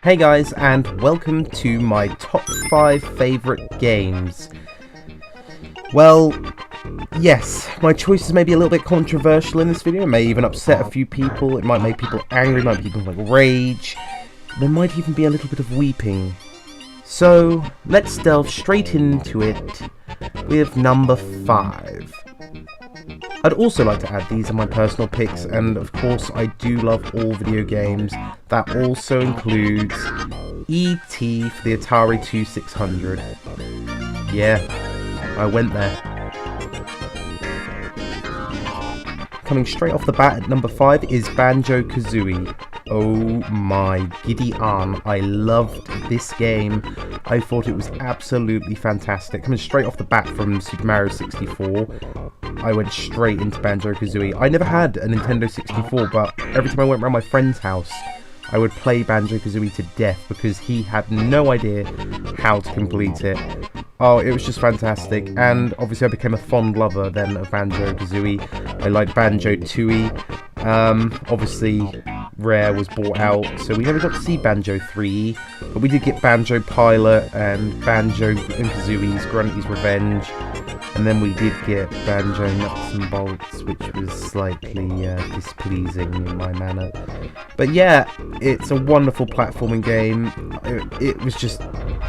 Hey guys, and welcome to my top 5 favourite games. Well, yes, my choices may be a little bit controversial in this video. It may even upset a few people. It might make people angry, it might make people like rage. There might even be a little bit of weeping. So, let's delve straight into it with number 5. I'd also like to add these are my personal picks, and of course I do love all video games. That also includes E.T. for the Atari 2600. Yeah, I went there. Coming straight off the bat at number 5 is Banjo-Kazooie. Oh my giddy aunt, I loved this game. I thought it was absolutely fantastic. Coming straight off the bat from Super Mario 64, I went straight into Banjo-Kazooie. I never had a Nintendo 64, but every time I went around my friend's house, I would play Banjo-Kazooie to death because he had no idea how to complete it. Oh, it was just fantastic, and obviously I became a fond lover then of Banjo-Kazooie. I liked Banjo-Tooie. Obviously Rare was bought out, so we never got to see Banjo 3, but we did get Banjo Pilot and Banjo and Kazooie's Grunty's Revenge, and then we did get Banjo Nuts and Bolts, which was slightly displeasing in my manner. But yeah, it's a wonderful platforming game. It was just,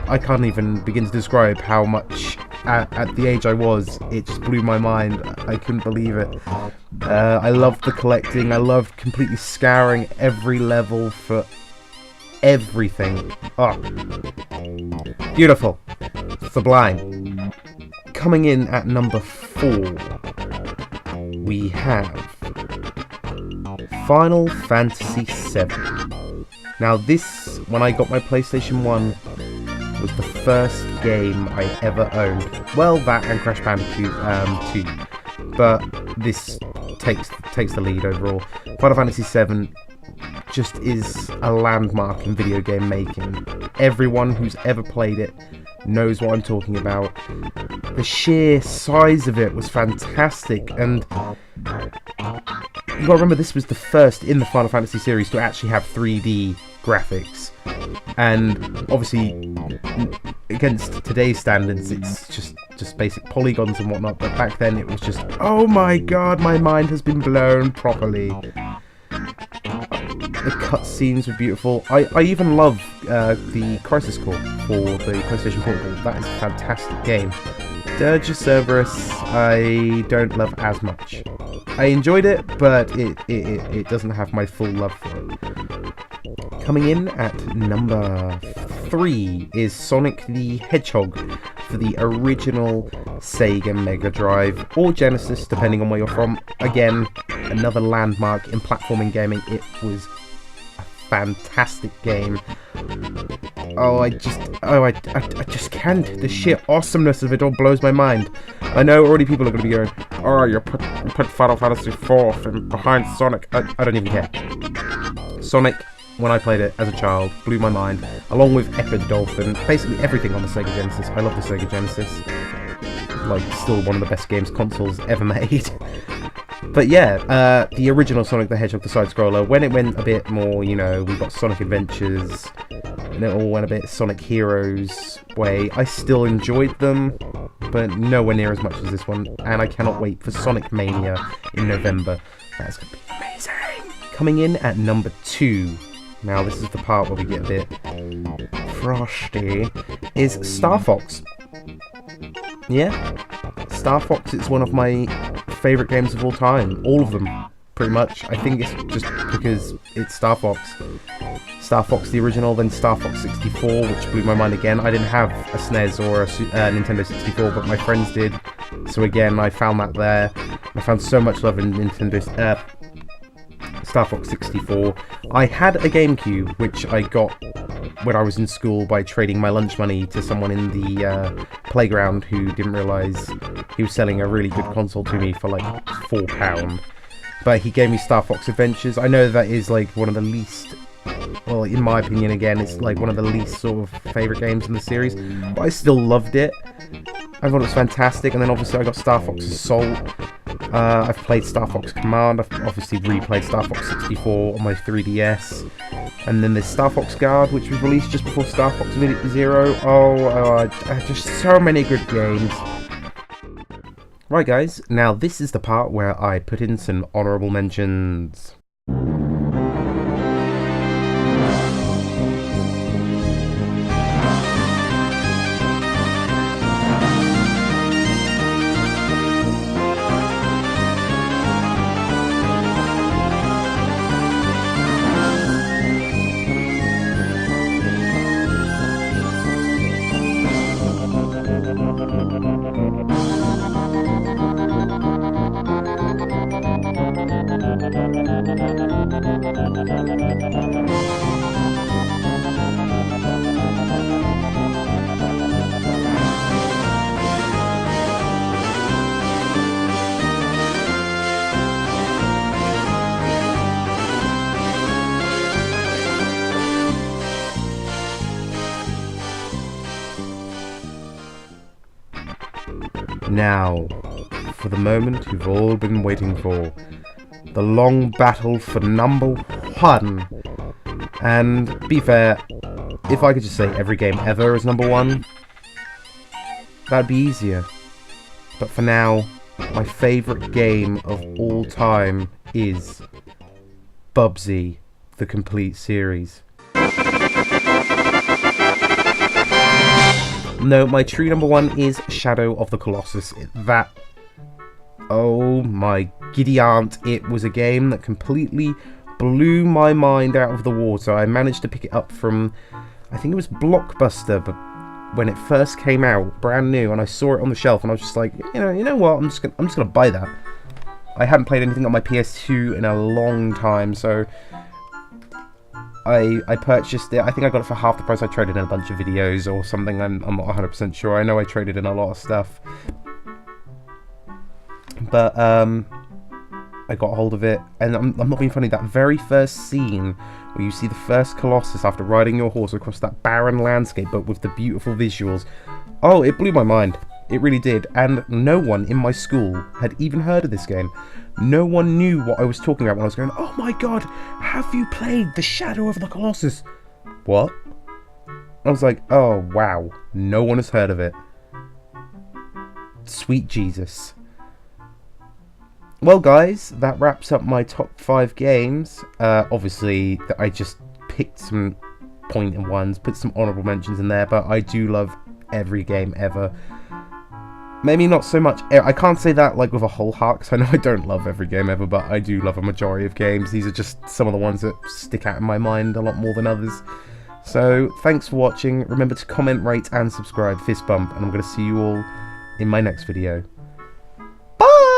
I can't even begin to describe how much, at the age I was, it just blew my mind. I couldn't believe it. I loved the collecting. I loved completely scouring every level for everything. Oh, beautiful. Sublime. Coming in at number 4, we have Final Fantasy VII. Now this, when I got my PlayStation 1, was the first game I ever owned. Well, that and Crash Bandicoot 2. But this takes the lead overall. Final Fantasy VII just is a landmark in video game making. Everyone who's ever played it knows what I'm talking about. The sheer size of it was fantastic, and you gotta remember this was the first in the Final Fantasy series to actually have 3D graphics, and obviously against today's standards it's just basic polygons and whatnot, but back then it was just, oh my god, my mind has been blown properly. The cutscenes were beautiful. I even love the Crisis Core for the PlayStation Portable. That is a fantastic game. Dirge of Cerberus I don't love as much. I enjoyed it, but it doesn't have my full love for it. Coming in at number 3 is Sonic the Hedgehog for the original Sega Mega Drive or Genesis, depending on where you're from. Again, another landmark in platforming gaming. It was a fantastic game. I just can't. The sheer awesomeness of it all blows my mind. I know already people are going to be going, oh, you put Final Fantasy 4 behind Sonic. I don't even care. Sonic, when I played it as a child, blew my mind, along with Echo the Dolphin, basically everything on the Sega Genesis. I love the Sega Genesis. Like, still one of the best games consoles ever made. But yeah, the original Sonic the Hedgehog, the side-scroller, when it went a bit more, you know, we got Sonic Adventures, and it all went a bit Sonic Heroes way, I still enjoyed them, but nowhere near as much as this one, and I cannot wait for Sonic Mania in November. That's going to be amazing! Coming in at number 2, now this is the part where we get a bit frosty, is Star Fox. Yeah, Star Fox is one of my favourite games of all time. All of them, pretty much. I think it's just because it's Star Fox. Star Fox the original, then Star Fox 64, which blew my mind again. I didn't have a SNES or a Nintendo 64, but my friends did. So again, I found that there. I found so much love in Star Fox 64. I had a GameCube, which I got when I was in school by trading my lunch money to someone in the playground who didn't realise he was selling a really good console to me for like £4. But he gave me Star Fox Adventures. I know that is like one of the least, well, in my opinion again, it's like one of the least sort of favourite games in the series, but I still loved it. I thought it was fantastic, and then obviously I got Star Fox Assault. I've played Star Fox Command. I've obviously replayed Star Fox 64 on my 3DS. And then there's Star Fox Guard, which was released just before Star Fox Zero. Just so many good games. Right guys, now this is the part where I put in some honourable mentions. Now, for the moment you've all been waiting for. The long battle for number 1. And, be fair, if I could just say every game ever is number 1, that'd be easier. But for now, my favourite game of all time is Bubsy, the complete series. No, my true number 1 is Shadow of the Colossus. Oh my giddy aunt, it was a game that completely blew my mind out of the water. I managed to pick it up from, I think it was Blockbuster, but when it first came out, brand new, and I saw it on the shelf, and I was just like, you know what, I'm just gonna buy that. I hadn't played anything on my PS2 in a long time, so I purchased it. I think I got it for half the price. I traded in a bunch of videos or something. I'm not 100% sure. I know I traded in a lot of stuff. But, I got hold of it. And I'm not being funny. That very first scene where you see the first Colossus after riding your horse across that barren landscape, but with the beautiful visuals. Oh, it blew my mind. It really did. And no one in my school had even heard of this game. No one knew what I was talking about when I was going, oh my god, have you played The Shadow of the Colossus? What? I was like, oh wow, no one has heard of it. Sweet Jesus. Well guys, that wraps up my top 5 games. Obviously, I just picked some pointed ones, put some honourable mentions in there, but I do love every game ever. Maybe not so much. I can't say that like with a whole heart, because I know I don't love every game ever, but I do love a majority of games. These are just some of the ones that stick out in my mind a lot more than others. So, thanks for watching. Remember to comment, rate, and subscribe. Fist bump, and I'm going to see you all in my next video. Bye!